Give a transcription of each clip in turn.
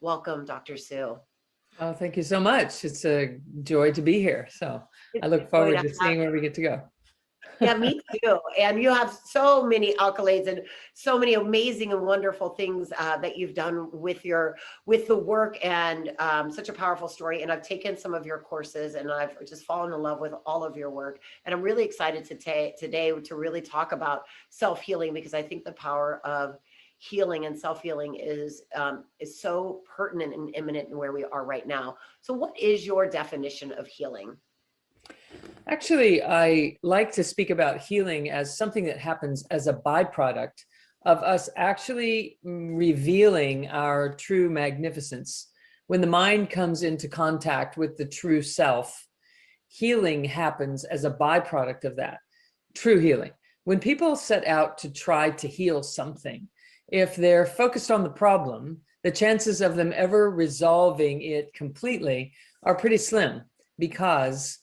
Welcome, Dr. Sue. Oh, thank you so much. It's a joy to be here. So I It's a look joy to forward to have. seeing where we get to go. Yeah, me too. And you have so many accolades and so many amazing and wonderful things that you've done with the work, and such a powerful story. And I've taken some of your courses, and I've just fallen in love with all of your work. And I'm really excited today to really talk about self healing, because I think the power of healing and self healing is so pertinent and imminent in where we are right now. So, what is your definition of healing? Actually, I like to speak about healing as something that happens as a byproduct of us actually revealing our true magnificence. When the mind comes into contact with the true self, healing happens as a byproduct of that, true healing. When people set out to try to heal something, if they're focused on the problem, the chances of them ever resolving it completely are pretty slim, because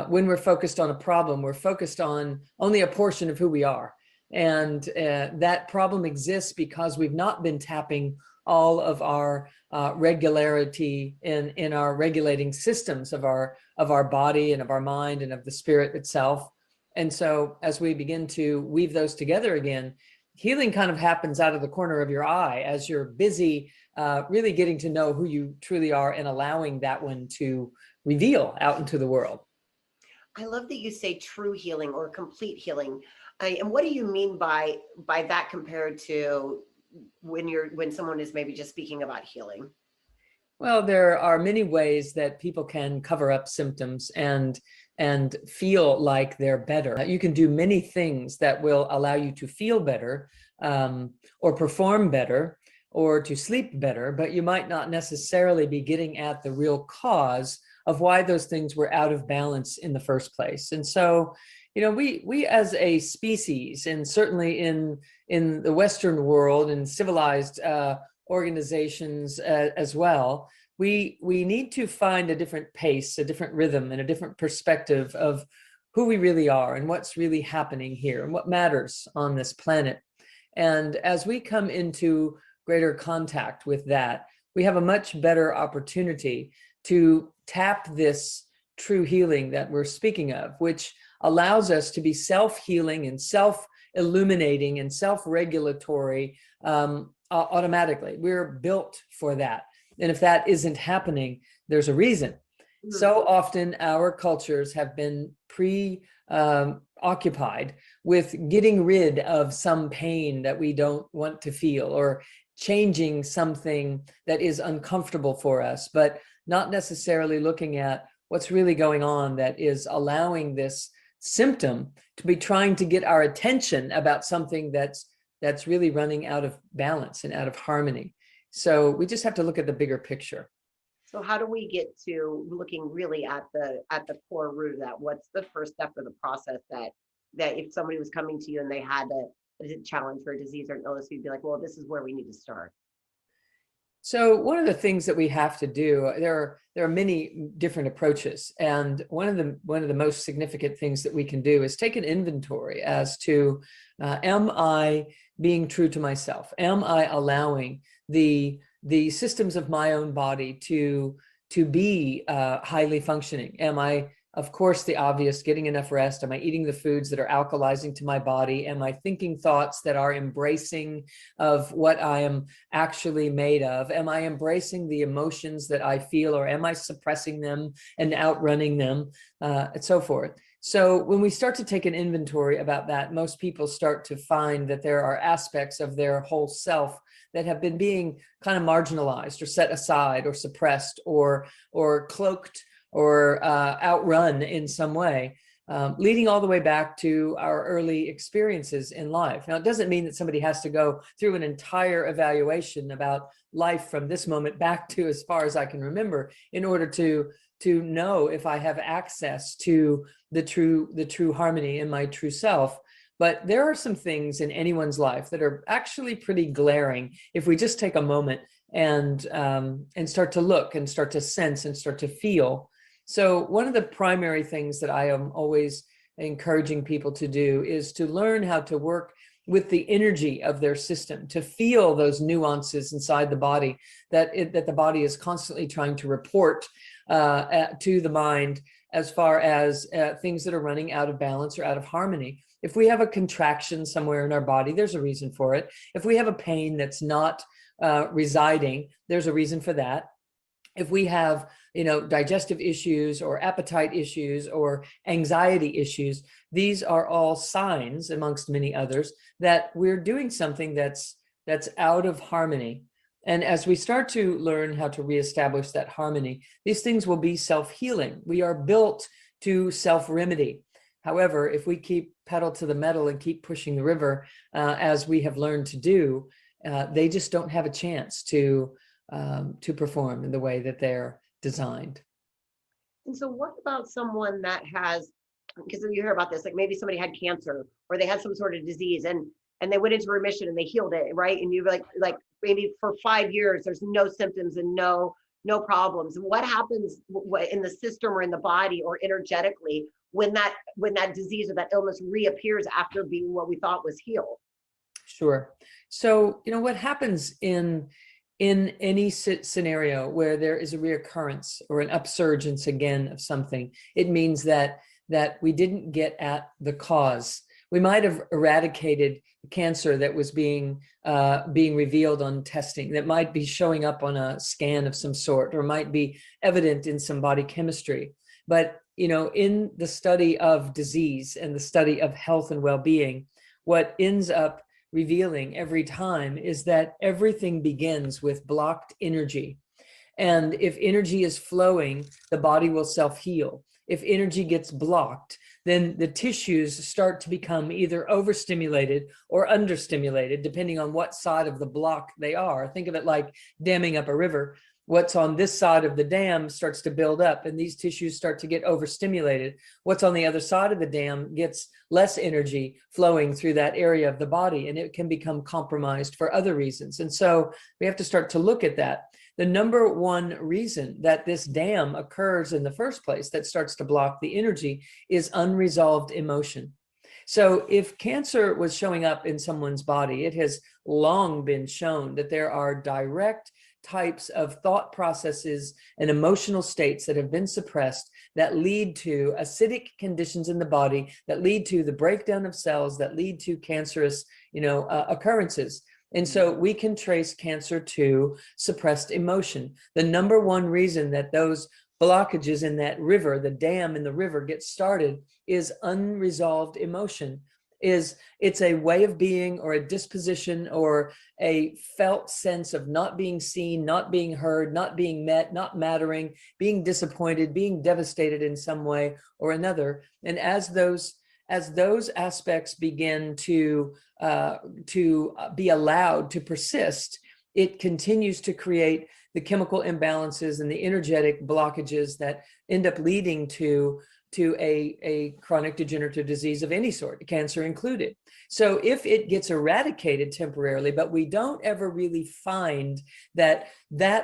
when we're focused on a problem, we're focused on only a portion of who we are. And that problem exists because we've not been tapping all of our regularity in our regulating systems of our body and of our mind and of the spirit itself. And so as we begin to weave those together again, healing kind of happens out of the corner of your eye as you're busy really getting to know who you truly are and allowing that one to reveal out into the world. I love that you say true healing or complete healing. And what do you mean by that compared to when someone is maybe just speaking about healing? Well, there are many ways that people can cover up symptoms and feel like they're better. You can do many things that will allow you to feel better, or perform better, or to sleep better, but you might not necessarily be getting at the real cause of why those things were out of balance in the first place. And so, we as a species, and certainly in the Western world and civilized organizations as well, we need to find a different pace, a different rhythm, and a different perspective of who we really are and what's really happening here and what matters on this planet. And as we come into greater contact with that, we have a much better opportunity to tap this true healing that we're speaking of, which allows us to be self-healing and self-illuminating and self-regulatory automatically. We're built for that. And if that isn't happening, there's a reason. So often our cultures have been occupied with getting rid of some pain that we don't want to feel, or changing something that is uncomfortable for us, but not necessarily looking at what's really going on that is allowing this symptom to be trying to get our attention about something that's really running out of balance and out of harmony. So we just have to look at the bigger picture. So how do we get to looking really at the core root of that? What's the first step of the process that if somebody was coming to you and they had a challenge for a disease or an illness, you'd be like, well, this is where we need to start? So one of the things that we have to do, there are many different approaches, and one of the most significant things that we can do is take an inventory as to, am I being true to myself? Am I allowing the systems of my own body to be highly functioning? Am I, of course, the obvious, getting enough rest? Am I eating the foods that are alkalizing to my body? Am I thinking thoughts that are embracing of what I am actually made of? Am I embracing the emotions that I feel, or am I suppressing them and outrunning them, and so forth? So when we start to take an inventory about that, most people start to find that there are aspects of their whole self that have been being kind of marginalized or set aside or suppressed or cloaked or outrun in some way, leading all the way back to our early experiences in life. Now, it doesn't mean that somebody has to go through an entire evaluation about life from this moment back to as far as I can remember in order to know if I have access to the true harmony in my true self. But there are some things in anyone's life that are actually pretty glaring if we just take a moment and start to look and start to sense and start to feel. So one of the primary things that I am always encouraging people to do is to learn how to work with the energy of their system, to feel those nuances inside the body that the body is constantly trying to report to the mind as far as things that are running out of balance or out of harmony. If we have a contraction somewhere in our body, there's a reason for it. If we have a pain that's not residing, there's a reason for that. If we have, digestive issues or appetite issues or anxiety issues, these are all signs, amongst many others, that we're doing something that's out of harmony. And as we start to learn how to reestablish that harmony, these things will be self-healing. We are built to self-remedy. However, if we keep pedal to the metal and keep pushing the river, as we have learned to do, they just don't have a chance to perform in the way that they're designed. And so what about someone that has, because you hear about this, like maybe somebody had cancer or they had some sort of disease and they went into remission and they healed it, right? And you like maybe for 5 years, there's no symptoms and no problems. What happens in the system or in the body or energetically when that disease or that illness reappears after being what we thought was healed? Sure. So, what happens in any scenario where there is a reoccurrence or an upsurgence again of something, it means that we didn't get at the cause. We might have eradicated cancer that was being revealed on testing, that might be showing up on a scan of some sort, or might be evident in some body chemistry. But in the study of disease and the study of health and well-being, what ends up revealing every time is that everything begins with blocked energy. And if energy is flowing, the body will self-heal. If energy gets blocked, then the tissues start to become either overstimulated or understimulated, depending on what side of the block they are. Think of it like damming up a river. What's on this side of the dam starts to build up and these tissues start to get overstimulated. What's on the other side of the dam gets less energy flowing through that area of the body, and it can become compromised for other reasons. And so we have to start to look at that. The number one reason that this dam occurs in the first place, that starts to block the energy, is unresolved emotion. So if cancer was showing up in someone's body, it has long been shown that there are direct types of thought processes and emotional states that have been suppressed that lead to acidic conditions in the body, that lead to the breakdown of cells, that lead to cancerous, occurrences. And so we can trace cancer to suppressed emotion. The number one reason that those blockages in that river, the dam in the river, get started is unresolved emotion. It's a way of being or a disposition or a felt sense of not being seen, not being heard, not being met, not mattering, being disappointed, being devastated in some way or another. And as those aspects begin to be allowed to persist, it continues to create the chemical imbalances and the energetic blockages that end up leading to a chronic degenerative disease of any sort, cancer included. So if it gets eradicated temporarily, but we don't ever really find that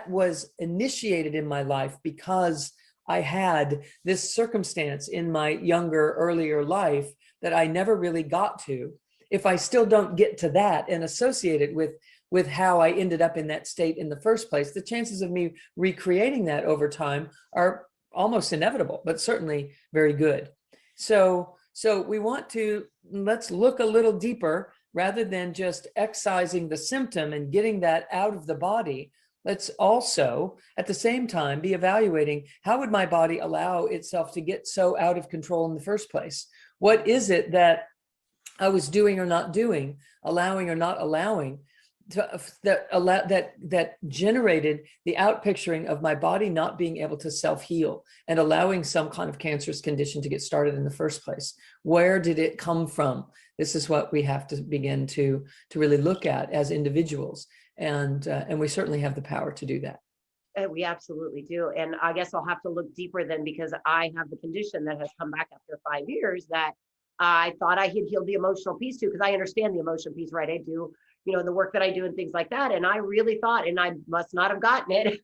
was initiated in my life because I had this circumstance in my earlier life that I never really got to, if I still don't get to that and associate it with how I ended up in that state in the first place, the chances of me recreating that over time are almost inevitable, but certainly very good. So we want to, let's look a little deeper rather than just excising the symptom and getting that out of the body. Let's also, at the same time, be evaluating, how would my body allow itself to get so out of control in the first place? What is it that I was doing or not doing, allowing or not allowing, that generated the outpicturing of my body not being able to self-heal and allowing some kind of cancerous condition to get started in the first place? Where did it come from? This is what we have to begin to really look at as individuals, and we certainly have the power to do that. We absolutely do. And I guess I'll have to look deeper then, because I have the condition that has come back after 5 years that I thought I had healed the emotional piece too, because I understand the emotion piece, right? I do, the work that I do and things like that. And I really thought, and I must not have gotten it.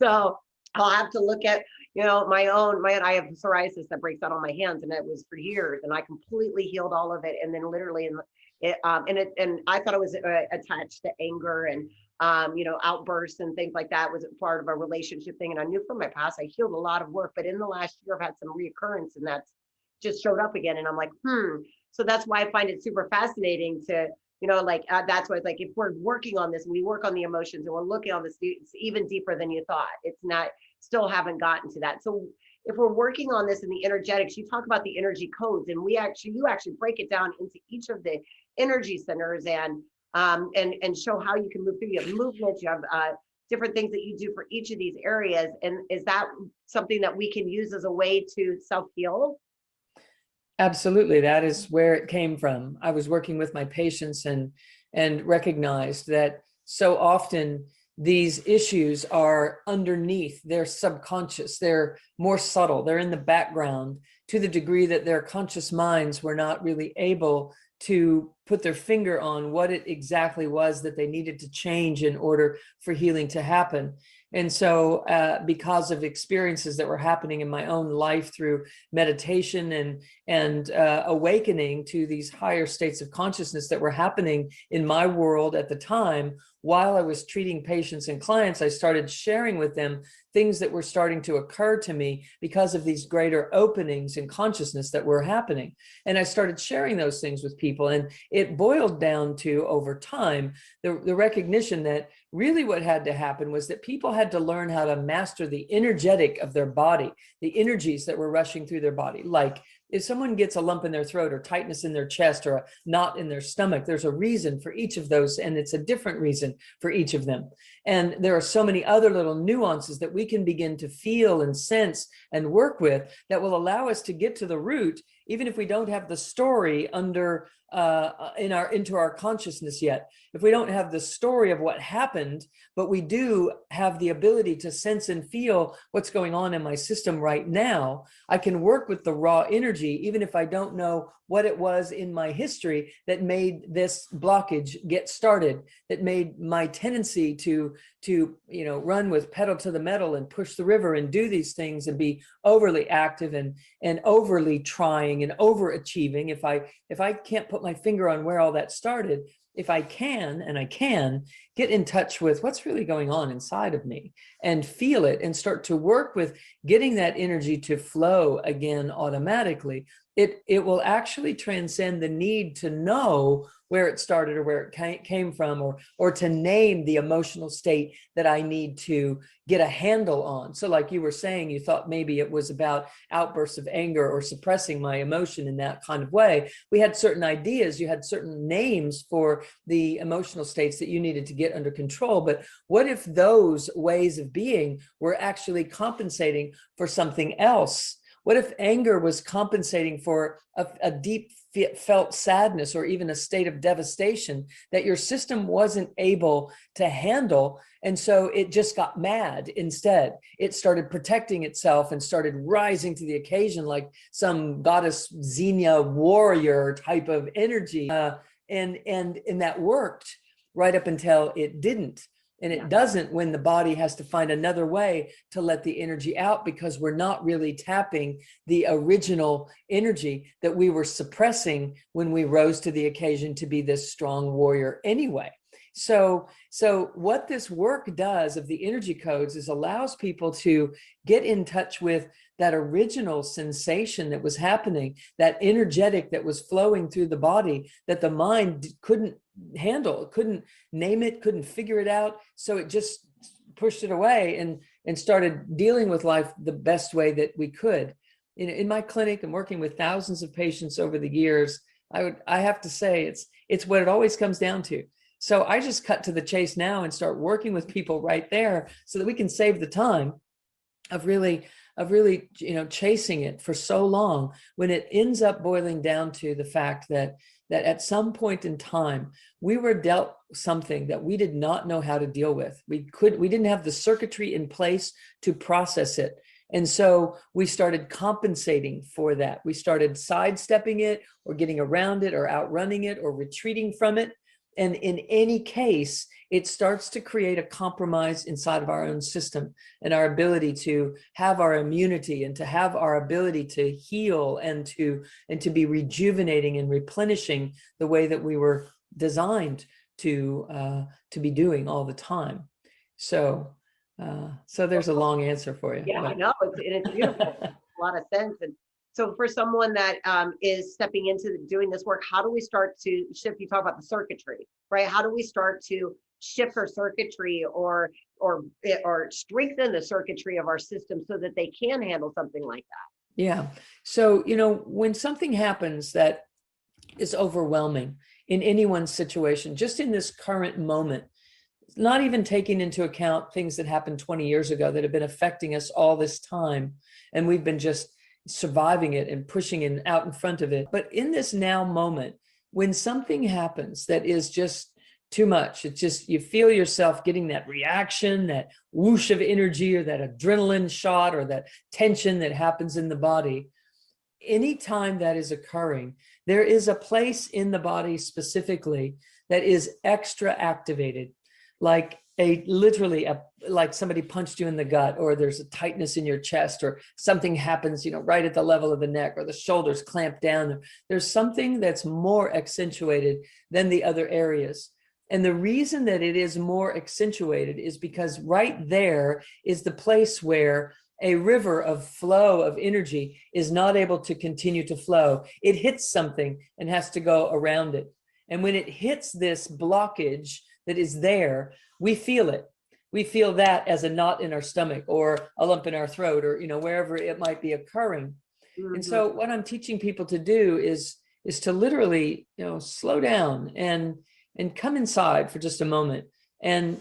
So I'll have to look at, I have psoriasis that breaks out on my hands, and it was for years, and I completely healed all of it. And then literally And I thought it was attached to anger and outbursts and things like that was part of a relationship thing. And I knew from my past, I healed a lot of work, but in the last year, I've had some reoccurrence, and that's just showed up again. And I'm like, So that's why I find it super fascinating to, that's why it's like, if we're working on this, and we work on the emotions, and we're looking on this, it's even deeper than you thought. It's not, still haven't gotten to that. So if we're working on this in the energetics, you talk about the energy codes, and you actually break it down into each of the energy centers, and show how you can move through. You have movements, you have different things that you do for each of these areas. And is that something that we can use as a way to self-heal? Absolutely. That is where it came from. I was working with my patients and recognized that so often these issues are underneath, they're subconscious, they're more subtle, they're in the background to the degree that their conscious minds were not really able to put their finger on what it exactly was that they needed to change in order for healing to happen. And so because of experiences that were happening in my own life through meditation and awakening to these higher states of consciousness that were happening in my world at the time, while I was treating patients and clients, I started sharing with them things that were starting to occur to me because of these greater openings in consciousness that were happening. And I started sharing those things with people. And it boiled down to, over time, the recognition that really what had to happen was that people had to learn how to master the energetic of their body, the energies that were rushing through their body. Like if someone gets a lump in their throat or tightness in their chest or a knot in their stomach, there's a reason for each of those, and it's a different reason for each of them. And there are so many other little nuances that we can begin to feel and sense and work with that will allow us to get to the root, even if we don't have the story under into our consciousness yet. If we don't have the story of what happened, but we do have the ability to sense and feel what's going on in my system right now, I can work with the raw energy, even if I don't know what it was in my history that made this blockage get started, that made my tendency to run with pedal to the metal and push the river and do these things and be overly active and overly trying and overachieving. If I can't put my finger on where all that started, if I can, and I can, get in touch with what's really going on inside of me and feel it and start to work with getting that energy to flow again automatically, it will actually transcend the need to know where it started or where it came from, or to name the emotional state that I need to get a handle on. So like you were saying, you thought maybe it was about outbursts of anger or suppressing my emotion in that kind of way. We had certain ideas, you had certain names for the emotional states that you needed to get under control. But what if those ways of being were actually compensating for something else? What if anger was compensating for a deep felt sadness or even a state of devastation that your system wasn't able to handle? And so it just got mad instead. It started protecting itself and started rising to the occasion like some goddess Xenia warrior type of energy. And that worked right up until it didn't. And it doesn't when the body has to find another way to let the energy out, because we're not really tapping the original energy that we were suppressing when we rose to the occasion to be this strong warrior anyway. So what this work does of the energy codes is allows people to get in touch with that original sensation that was happening, that energetic that was flowing through the body that the mind couldn't handle, couldn't name it, couldn't figure it out. So it just pushed it away and started dealing with life the best way that we could. In my clinic, I'm working with thousands of patients over the years. I have to say it's what it always comes down to. So I just cut to the chase now and start working with people right there so that we can save the time of really chasing it for so long, when it ends up boiling down to the fact that at some point in time we were dealt something that we did not know how to deal with. We didn't have the circuitry in place to process it. And so we started compensating for that. We started sidestepping it or getting around it or outrunning it or retreating from it. And in any case, it starts to create a compromise inside of our own system and our ability to have our immunity and to have our ability to heal and to be rejuvenating and replenishing the way that we were designed to be doing all the time. So there's a long answer for you. Yeah, I know. It's beautiful. It makes a lot of sense. And so for someone that is stepping into doing this work, how do we start to shift? You talk about the circuitry, right? How do we start to shift our circuitry or strengthen the circuitry of our system so that they can handle something like that? Yeah. So, when something happens that is overwhelming in anyone's situation, just in this current moment, not even taking into account things that happened 20 years ago that have been affecting us all this time, and we've been just surviving it and pushing it out in front of it. But in this now moment, when something happens that is just too much, it's just, you feel yourself getting that reaction, that whoosh of energy, or that adrenaline shot, or that tension that happens in the body. Anytime that is occurring, there is a place in the body specifically that is extra activated, like like somebody punched you in the gut, or there's a tightness in your chest, or something happens, right at the level of the neck, or the shoulders clamp down. There's something that's more accentuated than the other areas. And the reason that it is more accentuated is because right there is the place where a river of flow of energy is not able to continue to flow. It hits something and has to go around it. And when it hits this blockage that is there, we feel it. We feel that as a knot in our stomach, or a lump in our throat, or wherever it might be occurring. Mm-hmm. And so what I'm teaching people to do is to literally, slow down and come inside for just a moment and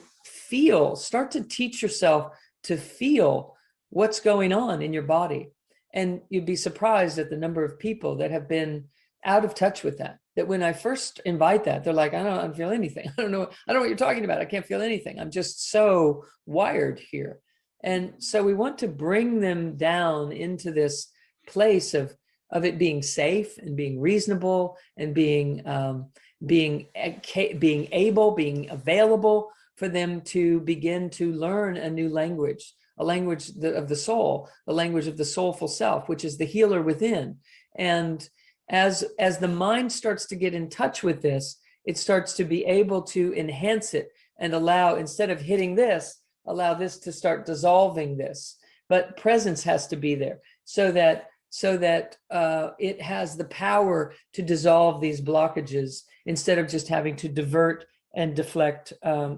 start to teach yourself to feel what's going on in your body. And you'd be surprised at the number of people that have been out of touch with that when I first invite that, they're like, I don't feel anything. I don't know what you're talking about. I can't feel anything. I'm just so wired here. And so we want to bring them down into this place of it being safe and being reasonable and being able, being available for them to begin to learn a new language, a language of the soul, the language of the soulful self, which is the healer within. And as the mind starts to get in touch with this, it starts to be able to enhance it and allow, instead of hitting this, allow this to start dissolving this. But presence has to be there so that it has the power to dissolve these blockages instead of just having to divert and deflect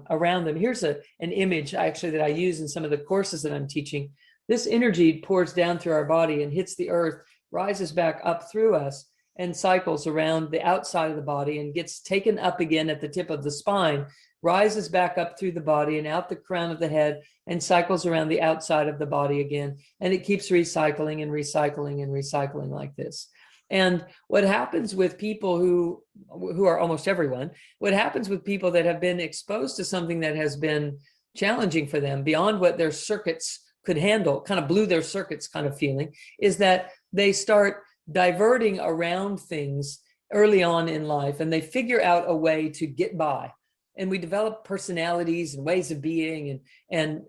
around them. Here's an image actually that I use in some of the courses that I'm teaching. This energy pours down through our body and hits the earth, rises back up through us, and cycles around the outside of the body and gets taken up again at the tip of the spine, rises back up through the body and out the crown of the head, and cycles around the outside of the body again. And it keeps recycling and recycling and recycling like this. And what happens with people who are almost everyone, what happens with people that have been exposed to something that has been challenging for them beyond what their circuits could handle, kind of blew their circuits kind of feeling, is that they start diverting around things early on in life, and they figure out a way to get by. And we develop personalities and ways of being and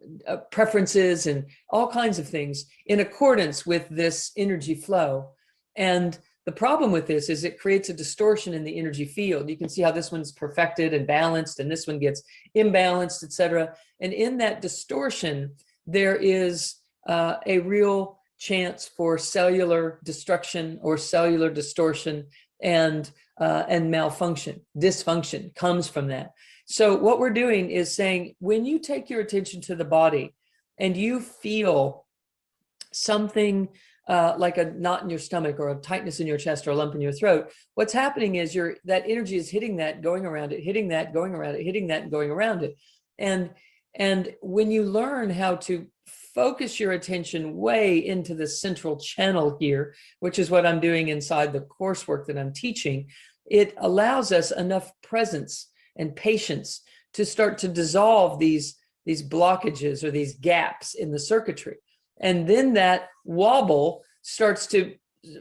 preferences and all kinds of things in accordance with this energy flow. And the problem with this is it creates a distortion in the energy field. You can see how this one's perfected and balanced, and this one gets imbalanced, etc. And in that distortion, there is a real chance for cellular destruction or cellular distortion and malfunction. Dysfunction comes from that. So what we're doing is saying, when you take your attention to the body and you feel something like a knot in your stomach or a tightness in your chest or a lump in your throat, what's happening is that energy is hitting that, going around it, hitting that, going around it, hitting that, and going around it. And when you learn how to focus your attention way into the central channel here, which is what I'm doing inside the coursework that I'm teaching, it allows us enough presence and patience to start to dissolve these blockages or these gaps in the circuitry. And then that wobble starts to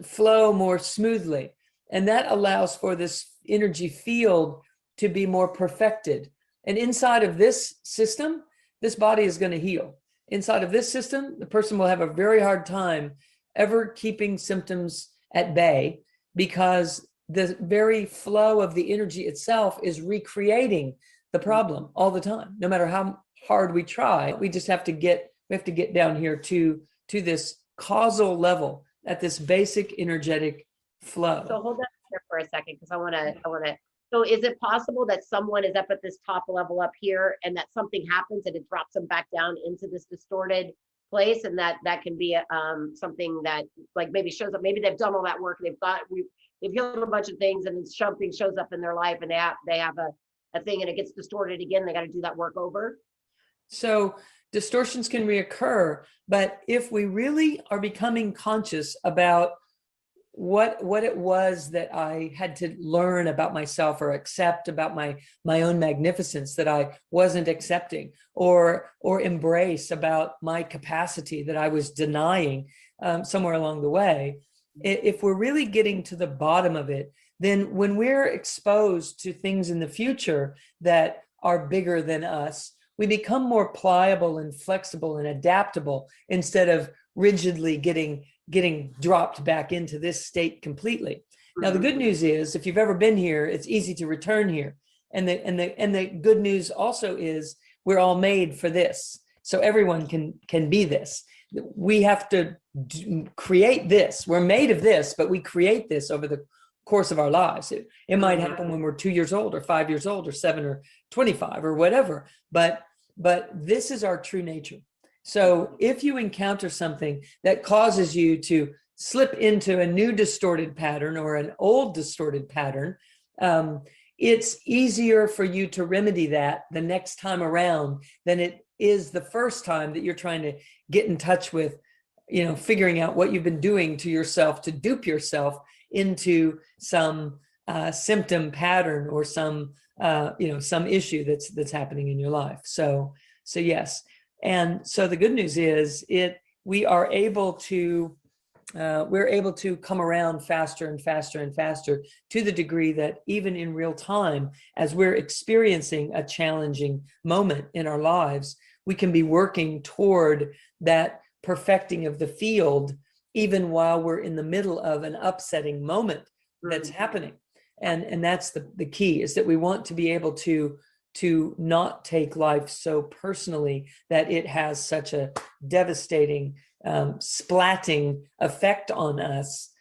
flow more smoothly. And that allows for this energy field to be more perfected. And inside of this system, this body is going to heal. Inside of this system, the person will have a very hard time ever keeping symptoms at bay, because the very flow of the energy itself is recreating the problem all the time. No matter how hard we try, we just have to get down here to this causal level at this basic energetic flow. So hold on there for a second, because I want to. So is it possible that someone is up at this top level up here, and that something happens and it drops them back down into this distorted place, and that can be something that like maybe shows up? Maybe they've done all that work, they've healed a bunch of things, and then something shows up in their life, and they have a thing, and it gets distorted again. They got to do that work over. So distortions can reoccur, but if we really are becoming conscious about what it was that I had to learn about myself or accept about my own magnificence that I wasn't accepting, or embrace about my capacity that I was denying somewhere along the way, if we're really getting to the bottom of it, then when we're exposed to things in the future that are bigger than us, we become more pliable and flexible and adaptable, instead of rigidly getting dropped back into this state completely. Now, the good news is, if you've ever been here, it's easy to return here. And the good news also is we're all made for this. So everyone can be this. We have to create this. We're made of this, but we create this over the course of our lives. It might happen when we're 2 years old or 5 years old or 7 or 25 or whatever, but this is our true nature. So if you encounter something that causes you to slip into a new distorted pattern or an old distorted pattern, it's easier for you to remedy that the next time around than it is the first time that you're trying to get in touch with, figuring out what you've been doing to yourself to dupe yourself into some symptom pattern or some issue that's happening in your life. So yes. And so the good news is we are able to come around faster and faster and faster, to the degree that even in real time, as we're experiencing a challenging moment in our lives, we can be working toward that perfecting of the field, even while we're in the middle of an upsetting moment that's happening. And that's the key, is that we want to be able to not take life so personally that it has such a devastating, splatting effect on us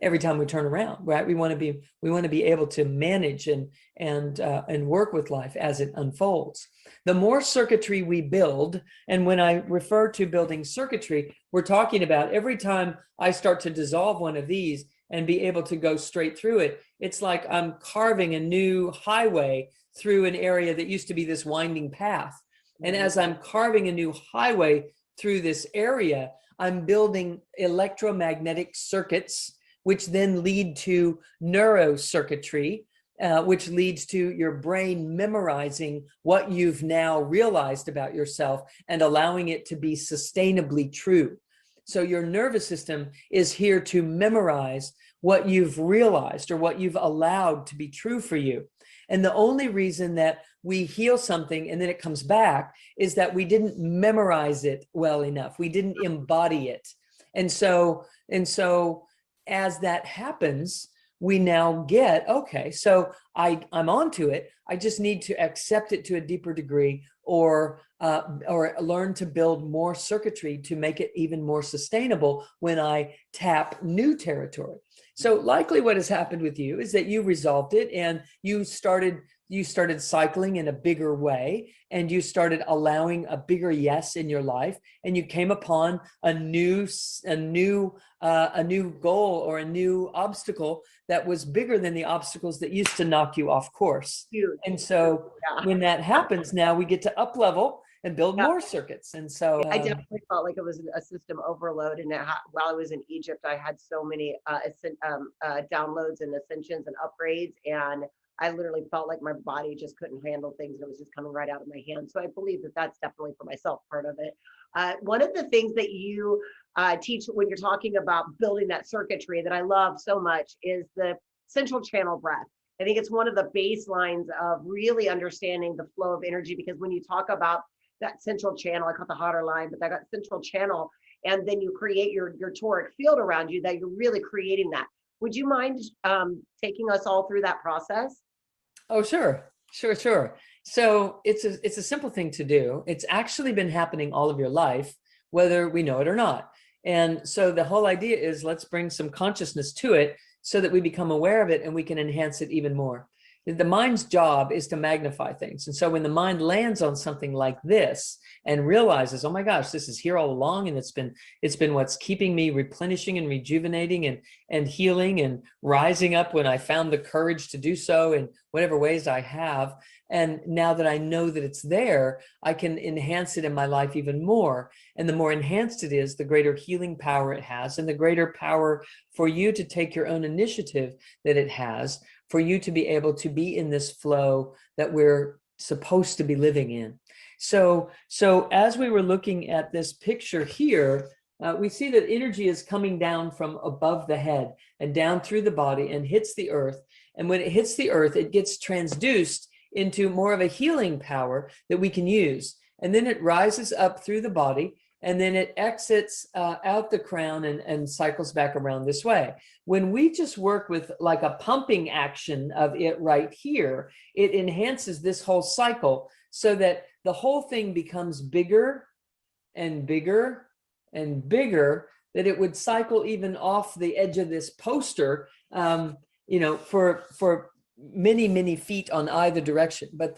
every time we turn around, right? We want to be able to manage and work with life as it unfolds. The more circuitry we build, and when I refer to building circuitry, we're talking about every time I start to dissolve one of these and be able to go straight through it, it's like I'm carving a new highway through an area that used to be this winding path. And as I'm carving a new highway through this area, I'm building electromagnetic circuits, which then lead to neurocircuitry, which leads to your brain memorizing what you've now realized about yourself and allowing it to be sustainably true. So your nervous system is here to memorize what you've realized or what you've allowed to be true for you. And the only reason that we heal something and then it comes back is that we didn't memorize it well enough. We didn't embody it. And so as that happens, we now get, okay, so I'm onto it. I just need to accept it to a deeper degree, or learn to build more circuitry to make it even more sustainable when I tap new territory. So likely what has happened with you is that you resolved it, and you started cycling in a bigger way, and you started allowing a bigger yes in your life, and you came upon a new goal or a new obstacle that was bigger than the obstacles that used to knock you off course. Huge. And so when that happens, now we get to up level and build more circuits. And so I definitely felt like it was a system overload. And while I was in Egypt, I had so many downloads and ascensions and upgrades, and I literally felt like my body just couldn't handle things. It was just coming right out of my hand. So I believe that that's definitely for myself part of it. One of the things that you teach when you're talking about building that circuitry that I love so much is the central channel breath. I think it's one of the baselines of really understanding the flow of energy, because when you talk about that central channel, I call it the hotter line, but that central channel, and then you create your toric field around you, that you're really creating that. Would you mind taking us all through that process? Oh, sure, sure, sure. So it's a simple thing to do. It's actually been happening all of your life, whether we know it or not. And so the whole idea is, let's bring some consciousness to it so that we become aware of it and we can enhance it even more. The mind's job is to magnify things. And so when the mind lands on something like this and realizes, oh my gosh, this is here all along, and it's been what's keeping me replenishing and rejuvenating and healing and rising up when I found the courage to do so in whatever ways I have. And now that I know that it's there, I can enhance it in my life even more. And the more enhanced it is, the greater healing power it has, and the greater power for you to take your own initiative that it has, for you to be able to be in this flow that we're supposed to be living in. So as we were looking at this picture here, we see that energy is coming down from above the head and down through the body and hits the earth. And when it hits the earth, it gets transduced into more of a healing power that we can use. And then it rises up through the body, and then it exits out the crown and cycles back around this way. When we just work with like a pumping action of it right here, it enhances this whole cycle so that the whole thing becomes bigger and bigger and bigger, that it would cycle even off the edge of this poster, for many, many feet on either direction. But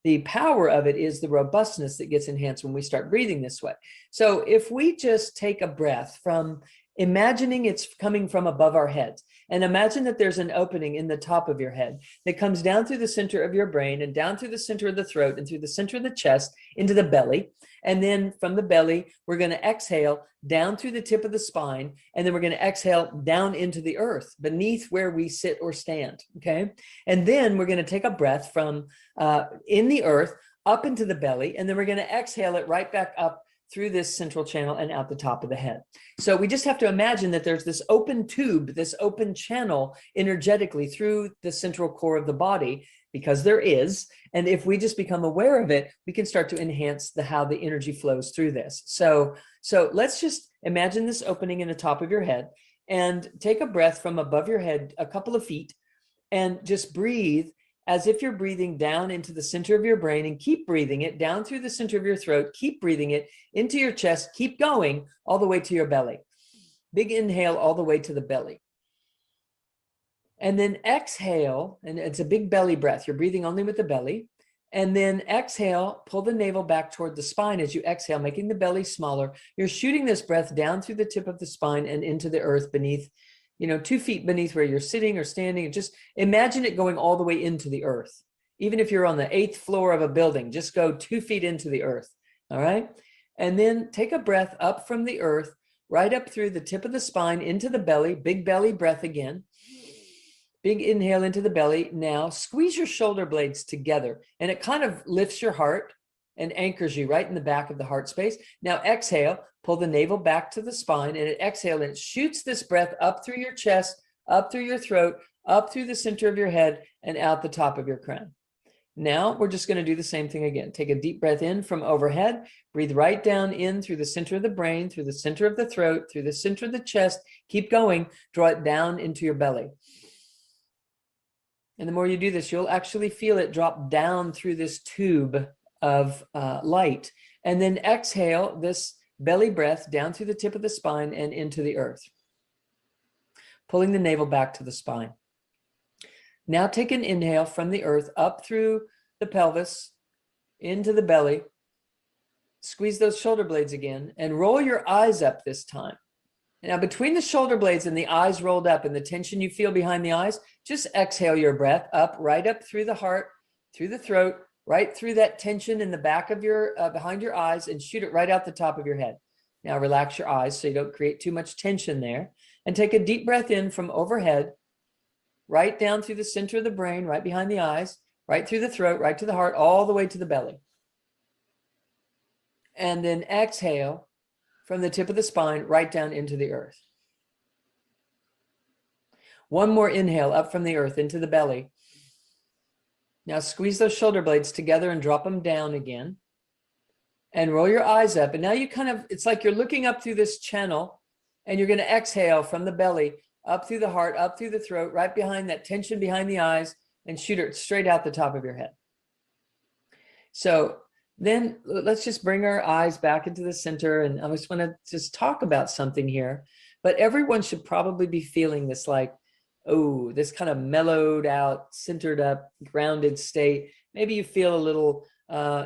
the power of it is the robustness that gets enhanced when we start breathing this way. So if we just take a breath from imagining it's coming from above our heads, and imagine that there's an opening in the top of your head that comes down through the center of your brain and down through the center of the throat and through the center of the chest into the belly. And then from the belly, we're going to exhale down through the tip of the spine. And then we're going to exhale down into the earth beneath where we sit or stand. Okay. And then we're going to take a breath from in the earth up into the belly. And then we're going to exhale it right back up through this central channel and out the top of the head. So we just have to imagine that there's this open tube, this open channel energetically through the central core of the body, because there is. And if we just become aware of it, we can start to enhance how the energy flows through this. So let's just imagine this opening in the top of your head, and take a breath from above your head a couple of feet, and just breathe as if you're breathing down into the center of your brain, and keep breathing it down through the center of your throat. Keep breathing it into your chest. Keep going all the way to your belly. Big inhale all the way to the belly. And then exhale, and it's a big belly breath. You're breathing only with the belly. And then exhale, pull the navel back toward the spine as you exhale, making the belly smaller. You're shooting this breath down through the tip of the spine and into the earth beneath, 2 feet beneath where you're sitting or standing. And just imagine it going all the way into the earth. Even if you're on the 8th floor of a building, just go 2 feet into the earth. All right. And then take a breath up from the earth, right up through the tip of the spine into the belly. Big belly breath again. Big inhale into the belly. Now squeeze your shoulder blades together, and it kind of lifts your heart and anchors you right in the back of the heart space. Now exhale, pull the navel back to the spine, and it exhale, and it shoots this breath up through your chest, up through your throat, up through the center of your head, and out the top of your crown. Now we're just going to do the same thing again. Take a deep breath in from overhead, breathe right down in through the center of the brain, through the center of the throat, through the center of the chest. Keep going, draw it down into your belly. And the more you do this, you'll actually feel it drop down through this tube of light. And then exhale this belly breath down through the tip of the spine and into the earth, pulling the navel back to the spine. Now take an inhale from the earth up through the pelvis, into the belly. Squeeze those shoulder blades again and roll your eyes up this time. Now, between the shoulder blades and the eyes rolled up and the tension you feel behind the eyes, just exhale your breath up, right up through the heart, through the throat, right through that tension in the back of your, behind your eyes, and shoot it right out the top of your head. Now relax your eyes so you don't create too much tension there. And take a deep breath in from overhead, right down through the center of the brain, right behind the eyes, right through the throat, right to the heart, all the way to the belly. And then exhale from the tip of the spine right down into the earth. One more inhale up from the earth into the belly. Now squeeze those shoulder blades together and drop them down again. And roll your eyes up. And now you kind of, it's like you're looking up through this channel, and you're going to exhale from the belly, up through the heart, up through the throat, right behind that tension behind the eyes, and shoot it straight out the top of your head. So then let's just bring our eyes back into the center. And I just want to just talk about something here. But everyone should probably be feeling this, like, oh, this kind of mellowed out, centered up, grounded state. Maybe you feel a little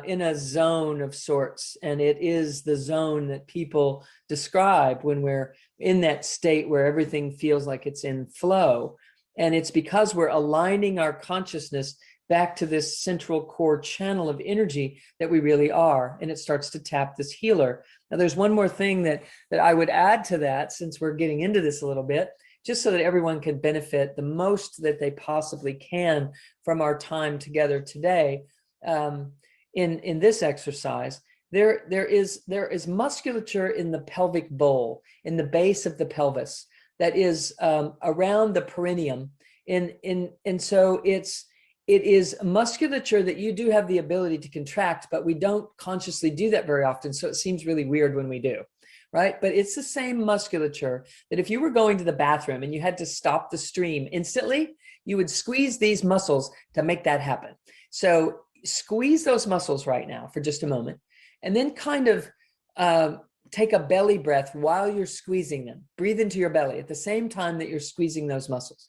in a zone of sorts, and it is the zone that people describe when we're in that state where everything feels like it's in flow. And it's because we're aligning our consciousness back to this central core channel of energy that we really are, and it starts to tap this healer. Now, there's one more thing that I would add to that, since we're getting into this a little bit, just so that everyone can benefit the most that they possibly can from our time together today. In this exercise, there is musculature in the pelvic bowl, in the base of the pelvis, that is around the perineum. And so it is musculature that you do have the ability to contract, but we don't consciously do that very often. So it seems really weird when we do, right? But it's the same musculature that if you were going to the bathroom and you had to stop the stream instantly, you would squeeze these muscles to make that happen. So squeeze those muscles right now for just a moment, and then kind of take a belly breath while you're squeezing them. Breathe into your belly at the same time that you're squeezing those muscles.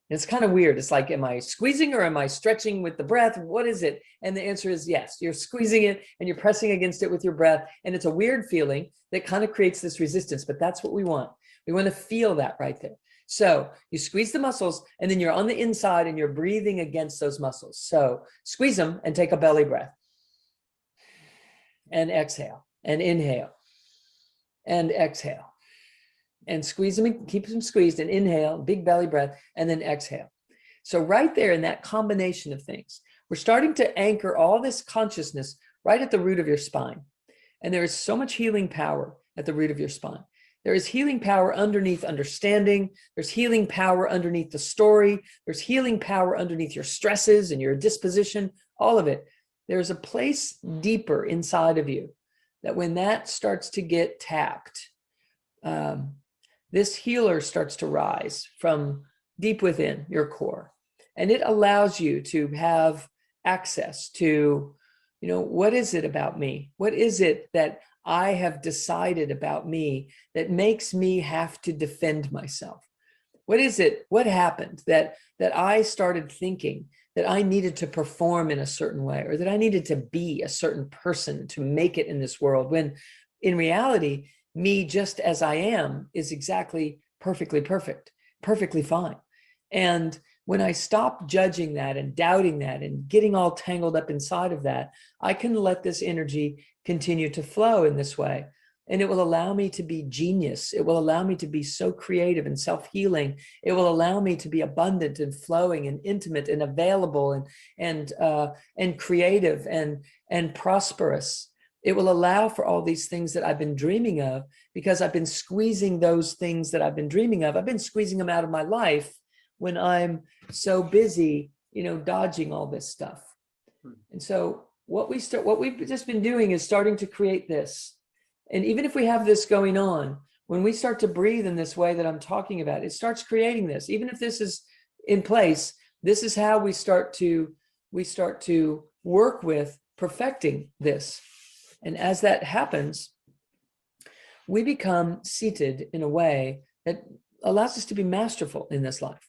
And it's kind of weird. It's like, am I squeezing or am I stretching with the breath? What is it? And the answer is yes. You're squeezing it and you're pressing against it with your breath. And it's a weird feeling that kind of creates this resistance, but that's what we want. We want to feel that right there. So you squeeze the muscles, and then you're on the inside and you're breathing against those muscles. So squeeze them and take a belly breath. And exhale, and inhale, and exhale. And squeeze them and keep them squeezed, and inhale, big belly breath, and then exhale. So right there in that combination of things, we're starting to anchor all this consciousness right at the root of your spine. And there is so much healing power at the root of your spine. There is healing power underneath understanding. There's healing power underneath the story. There's healing power underneath your stresses and your disposition, all of it. There's a place deeper inside of you that when that starts to get tapped, this healer starts to rise from deep within your core. And it allows you to have access to, what is it about me? What is it that I have decided about me that makes me have to defend myself? What is it? What happened that I started thinking that I needed to perform in a certain way, or that I needed to be a certain person to make it in this world, when in reality, me just as I am is exactly perfectly perfect, perfectly fine. And when I stop judging that and doubting that and getting all tangled up inside of that, I can let this energy continue to flow in this way. And it will allow me to be genius. It will allow me to be so creative and self-healing. It will allow me to be abundant and flowing and intimate and available and creative and prosperous. It will allow for all these things that I've been dreaming of, because I've been squeezing those things that I've been dreaming of. I've been squeezing them out of my life when I'm so busy, dodging all this stuff. And so what we've just been doing is starting to create this. And even if we have this going on, when we start to breathe in this way that I'm talking about, it starts creating this. Even if this is in place, this is how we start to work with perfecting this. And as that happens, we become seated in a way that allows us to be masterful in this life.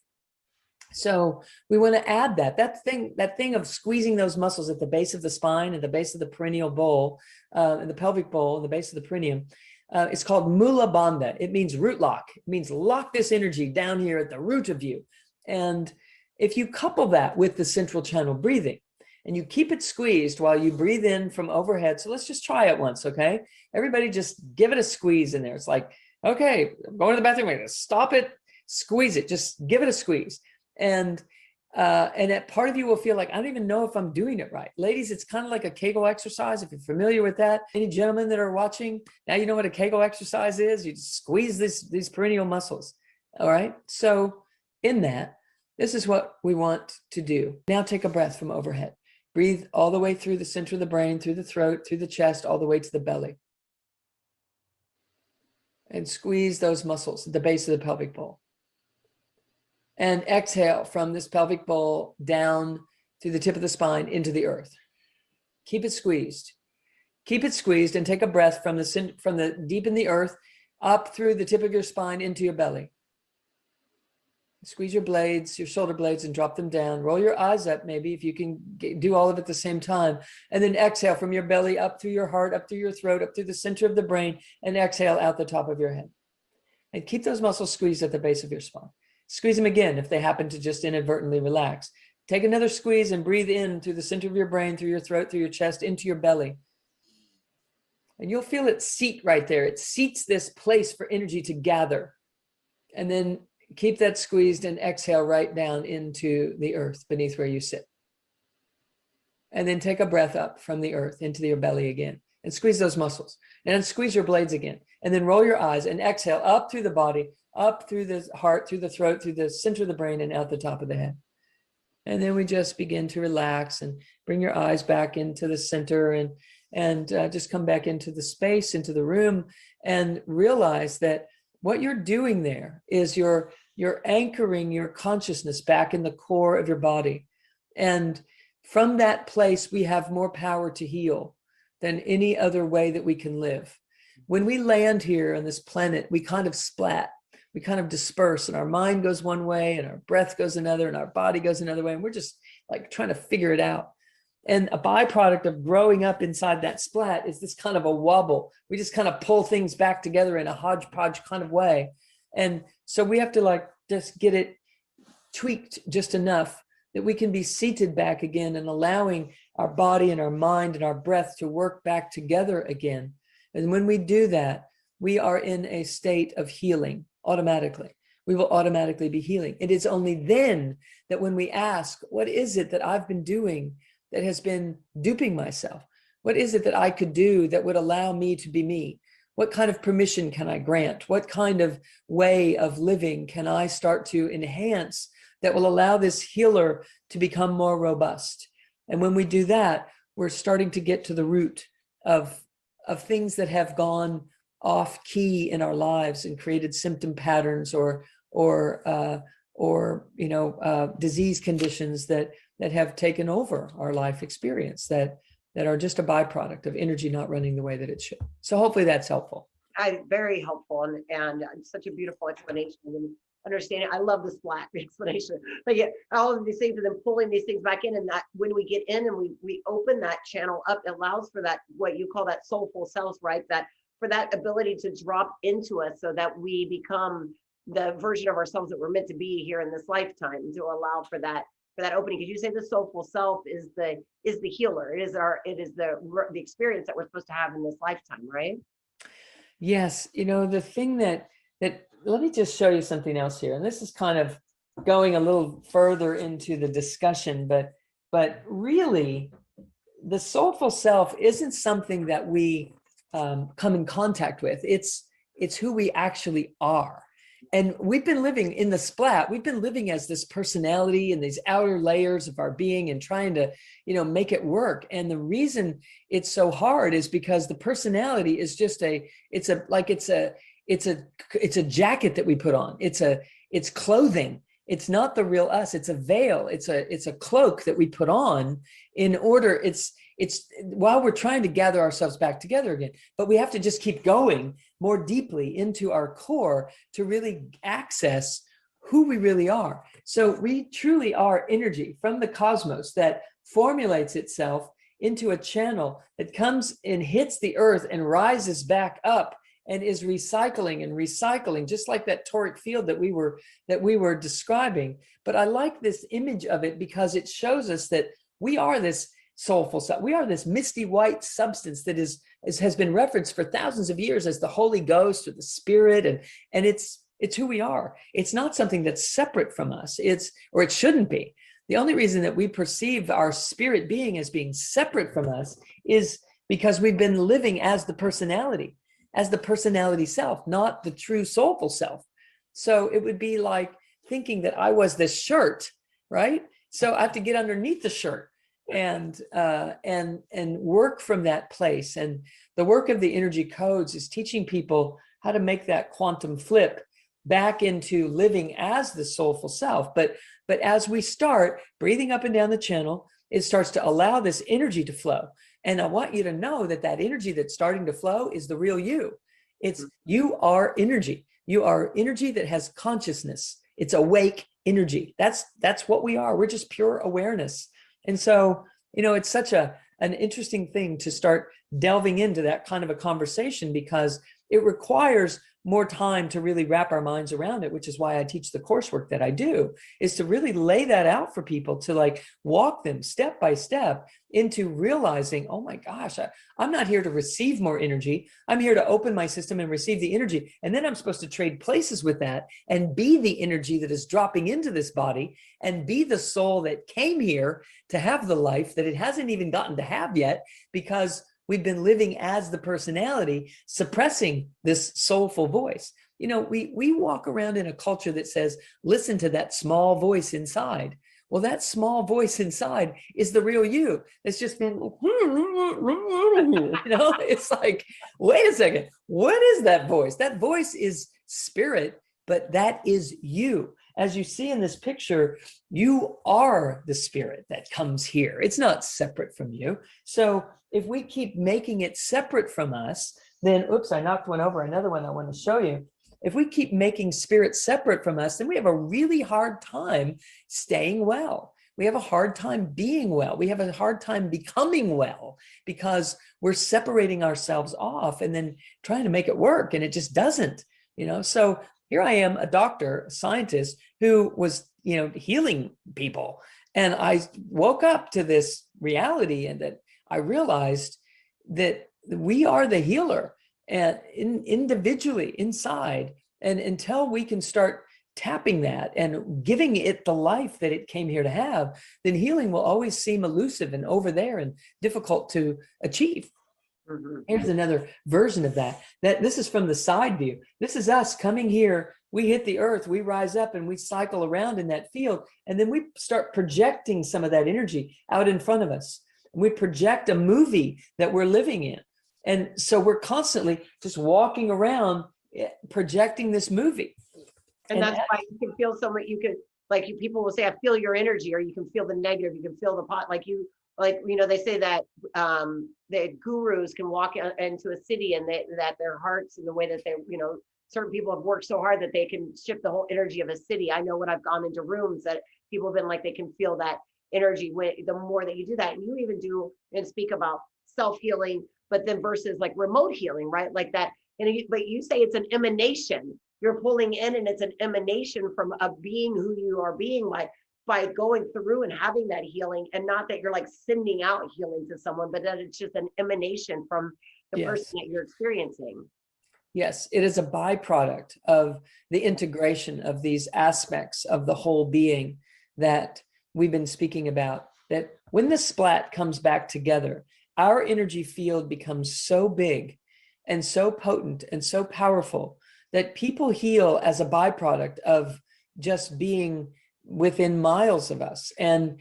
So we want to add that thing of squeezing those muscles at the base of the spine, at the base of the perineal bowl, and the pelvic bowl, and the base of the perineum. It's called Mula Bandha. It means root lock. It means lock this energy down here at the root of you. And if you couple that with the central channel breathing, and you keep it squeezed while you breathe in from overhead. So let's just try it once, okay? Everybody just give it a squeeze in there. It's like, okay, I'm going to the bathroom, we're going to stop it, squeeze it, just give it a squeeze. And that part of you will feel like, I don't even know if I'm doing it right. Ladies, it's kind of like a Kegel exercise, if you're familiar with that. Any gentlemen that are watching, now you know what a Kegel exercise is. You just squeeze these perineal muscles, all right? So in that, this is what we want to do. Now take a breath from overhead. Breathe all the way through the center of the brain, through the throat, through the chest, all the way to the belly. And squeeze those muscles at the base of the pelvic bowl. And exhale from this pelvic bowl down through the tip of the spine into the earth. Keep it squeezed. Keep it squeezed and take a breath from the deep in the earth up through the tip of your spine into your belly. Squeeze your blades, your shoulder blades, and drop them down. Roll your eyes up, maybe, if you can do all of it at the same time. And then exhale from your belly up through your heart, up through your throat, up through the center of the brain, and exhale out the top of your head. And keep those muscles squeezed at the base of your spine. Squeeze them again if they happen to just inadvertently relax. Take another squeeze and breathe in through the center of your brain, through your throat, through your chest, into your belly. And you'll feel it seat right there. It seats this place for energy to gather. And then keep that squeezed and exhale right down into the earth beneath where you sit. And then take a breath up from the earth into your belly again and squeeze those muscles. And then squeeze your blades again. And then roll your eyes and exhale up through the body, up through the heart, through the throat, through the center of the brain, and out the top of the head. And then we just begin to relax and bring your eyes back into the center and just come back into the space, into the room, and realize that what you're doing there is you're anchoring your consciousness back in the core of your body. And from that place, we have more power to heal than any other way that we can live. When we land here on this planet, we kind of splat, we kind of disperse, and our mind goes one way and our breath goes another and our body goes another way. And we're just like trying to figure it out. And a byproduct of growing up inside that splat is this kind of a wobble. We just kind of pull things back together in a hodgepodge kind of way. And so we have to like just get it tweaked just enough that we can be seated back again and allowing our body and our mind and our breath to work back together again. And when we do that, we are in a state of healing automatically. We will automatically be healing. It is only then that when we ask, what is it that I've been doing that has been duping myself? What is it that I could do that would allow me to be me? What kind of permission can I grant? What kind of way of living can I start to enhance that will allow this healer to become more robust? And when we do that, we're starting to get to the root of things that have gone off key in our lives and created symptom patterns or disease conditions that have taken over our life experience that are just a byproduct of energy not running the way that it should. So hopefully that's helpful. Very helpful and such a beautiful explanation and understanding. I love the splat explanation. But yeah, all of these things and then pulling these things back in, and that when we get in and we open that channel up, it allows for that, what you call that soulful self, right? That for that ability to drop into us so that we become the version of ourselves that we're meant to be here in this lifetime, to allow for that opening. Because you say the soulful self is the healer. It is the experience that we're supposed to have in this lifetime, right? Yes. The thing that let me just show you something else here. And this is kind of going a little further into the discussion, but really the soulful self isn't something that we come in contact with. It's who we actually are. And we've been living in the splat. We've been living as this personality and these outer layers of our being and trying to, make it work. And the reason it's so hard is because the personality is just it's a jacket that we put on. It's clothing. It's not the real us. It's a veil. It's a cloak that we put on in order. It's while we're trying to gather ourselves back together again, but we have to just keep going more deeply into our core to really access who we really are. So we truly are energy from the cosmos that formulates itself into a channel that comes and hits the earth and rises back up and is recycling and recycling, just like that toric field that we were describing. But I like this image of it because it shows us that we are this soulful self. We are this misty white substance that has been referenced for thousands of years as the Holy Ghost or the Spirit, and it's who we are. It's not something that's separate from us. It shouldn't be. The only reason that we perceive our spirit being as being separate from us is because we've been living as the personality self, not the true soulful self. So it would be like thinking that I was this shirt, right? So I have to get underneath the shirt and work from that place. And the work of the energy codes is teaching people how to make that quantum flip back into living as the soulful self. But as we start breathing up and down the channel, it starts to allow this energy to flow. And I want you to know that that energy that's starting to flow is the real you. It's you are energy. You are energy that has consciousness. It's awake energy. That's what we are. We're just pure awareness. And so, it's such an interesting thing to start delving into that kind of a conversation, because it requires more time to really wrap our minds around it, which is why I teach the coursework that I do, is to really lay that out for people, to like walk them step by step into realizing, oh my gosh, I'm not here to receive more energy. I'm here to open my system and receive the energy. And then I'm supposed to trade places with that and be the energy that is dropping into this body and be the soul that came here to have the life that it hasn't even gotten to have yet, because we've been living as the personality, suppressing this soulful voice. We walk around in a culture that says, listen to that small voice inside. Well, that small voice inside is the real you. It's just been, it's like, wait a second, what is that voice? That voice is spirit, but that is you. As you see in this picture, you are the spirit that comes here. It's not separate from you. So if we keep making it separate from us, then, oops, I knocked one over, another one I want to show you. If we keep making spirit separate from us, then we have a really hard time staying well. We have a hard time being well. We have a hard time becoming well, because we're separating ourselves off and then trying to make it work, and it just doesn't, So here I am, a doctor, a scientist who was, healing people. And I woke up to this reality, and that I realized that we are the healer, and individually inside. And until we can start tapping that and giving it the life that it came here to have, then healing will always seem elusive and over there and difficult to achieve. Here's another version of that this is from the side view. This is us coming here. We hit the earth, we rise up, and we cycle around in that field. And then we start projecting some of that energy out in front of us. We project a movie that we're living in. And so we're constantly just walking around projecting this movie. And that's why you can feel so much. You can, people will say, I feel your energy, or you can feel the negative, you can feel the pot. They say that the gurus can walk into a city, and that their hearts, and the way that they, certain people have worked so hard that they can shift the whole energy of a city. I know when I've gone into rooms that people have been like, they can feel that energy the more that you do that. And you even do and speak about self-healing, but then versus like remote healing, right? Like that. But you say it's an emanation. You're pulling in, and it's an emanation from a being who you are being, like by going through and having that healing, and not that you're like sending out healing to someone, but that it's just an emanation from the person that you're experiencing. Yes, it is a byproduct of the integration of these aspects of the whole being that we've been speaking about, that when the splat comes back together, our energy field becomes so big and so potent and so powerful that people heal as a byproduct of just being within miles of us. And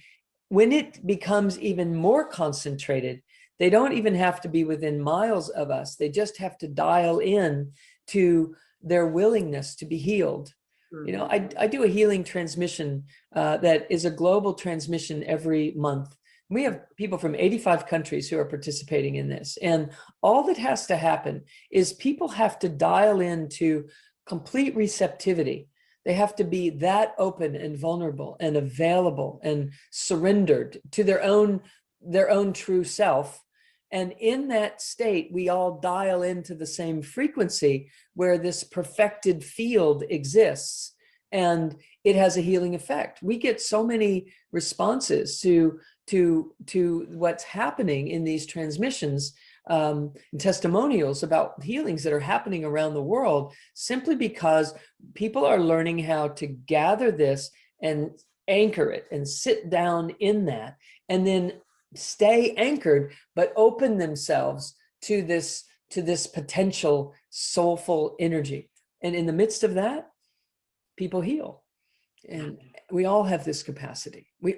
when it becomes even more concentrated, they don't even have to be within miles of us. They just have to dial in to their willingness to be healed. I do a healing transmission that is a global transmission every month. We have people from 85 countries who are participating in this. And all that has to happen is people have to dial into complete receptivity. They have to be that open and vulnerable and available and surrendered to their own true self. And in that state, we all dial into the same frequency where this perfected field exists, and it has a healing effect. We get so many responses to what's happening in these transmissions, and testimonials about healings that are happening around the world, simply because people are learning how to gather this and anchor it and sit down in that, and then stay anchored, but open themselves to this potential soulful energy. And in the midst of that, people heal. And we all have this capacity. We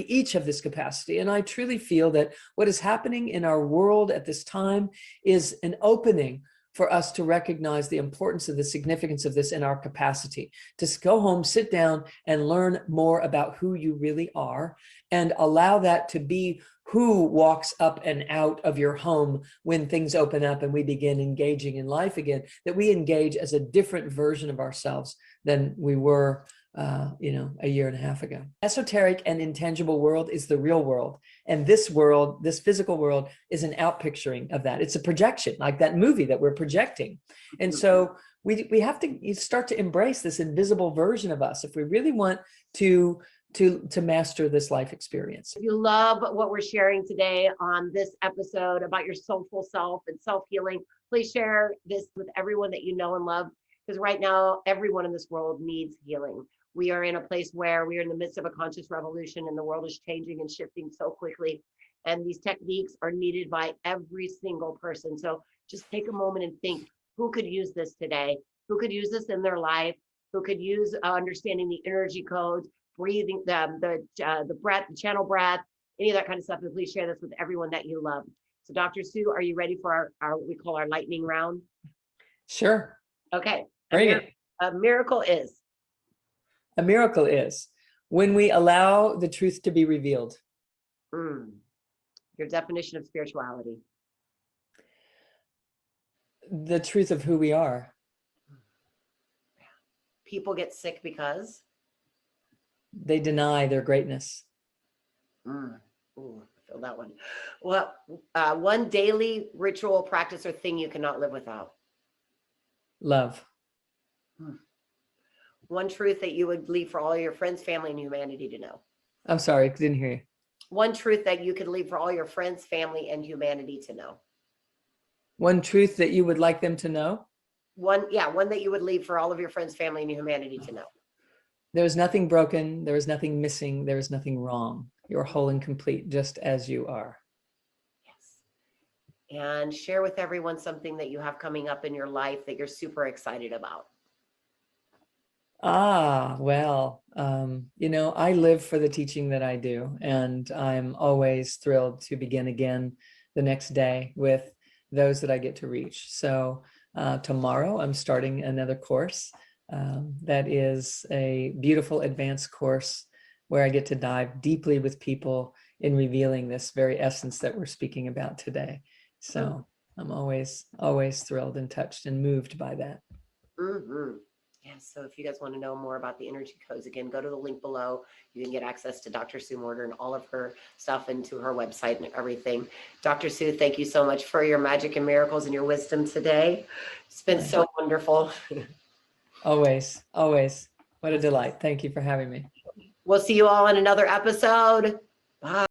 each have this capacity. And I truly feel that what is happening in our world at this time is an opening for us to recognize the importance of the significance of this in our capacity to go home, sit down and learn more about who you really are, and allow that to be who walks up and out of your home when things open up and we begin engaging in life again, that we engage as a different version of ourselves than we were a year and a half ago. Esoteric and intangible world is the real world. And this world, this physical world, is an outpicturing of that. It's a projection, like that movie that we're projecting. And so we have to start to embrace this invisible version of us if we really want to master this life experience. If you love what we're sharing today on this episode about your soulful self and self-healing, please share this with everyone that you know and love, because right now, everyone in this world needs healing. We are in a place where we are in the midst of a conscious revolution and the world is changing and shifting so quickly. And these techniques are needed by every single person. So just take a moment and think, who could use this today? Who could use this in their life? Who could use understanding the energy codes, breathing, the breath, the channel breath, any of that kind of stuff. And please share this with everyone that you love. So Dr. Sue, are you ready for our what we call our lightning round? Sure. Okay. Bring it. A miracle is? A miracle is when we allow the truth to be revealed. Your definition of spirituality? The truth of who we are. People get sick because? They deny their greatness. Ooh, I feel that one. Well, one daily ritual, practice, or thing you cannot live without? Love. One truth that you would leave for all your friends, family, and humanity to know? I'm sorry, didn't hear you. One truth that you could leave for all your friends, family, and humanity to know? One truth that you would like them to know? One that you would leave for all of your friends, family, and humanity to know. There is nothing broken. There is nothing missing. There is nothing wrong. You're whole and complete just as you are. Yes. And share with everyone something that you have coming up in your life that you're super excited about. Well, I live for the teaching that I do, and I'm always thrilled to begin again the next day with those that I get to reach. So tomorrow I'm starting another course that is a beautiful advanced course where I get to dive deeply with people in revealing this very essence that we're speaking about today. So I'm always thrilled and touched and moved by that. Yes. So if you guys want to know more about the energy codes, again, go to the link below. You can get access to Dr. Sue Morter and all of her stuff, and to her website and everything. Dr. Sue, thank you so much for your magic and miracles and your wisdom today. It's been so wonderful. Always. What a delight. Thank you for having me. We'll see you all in another episode. Bye.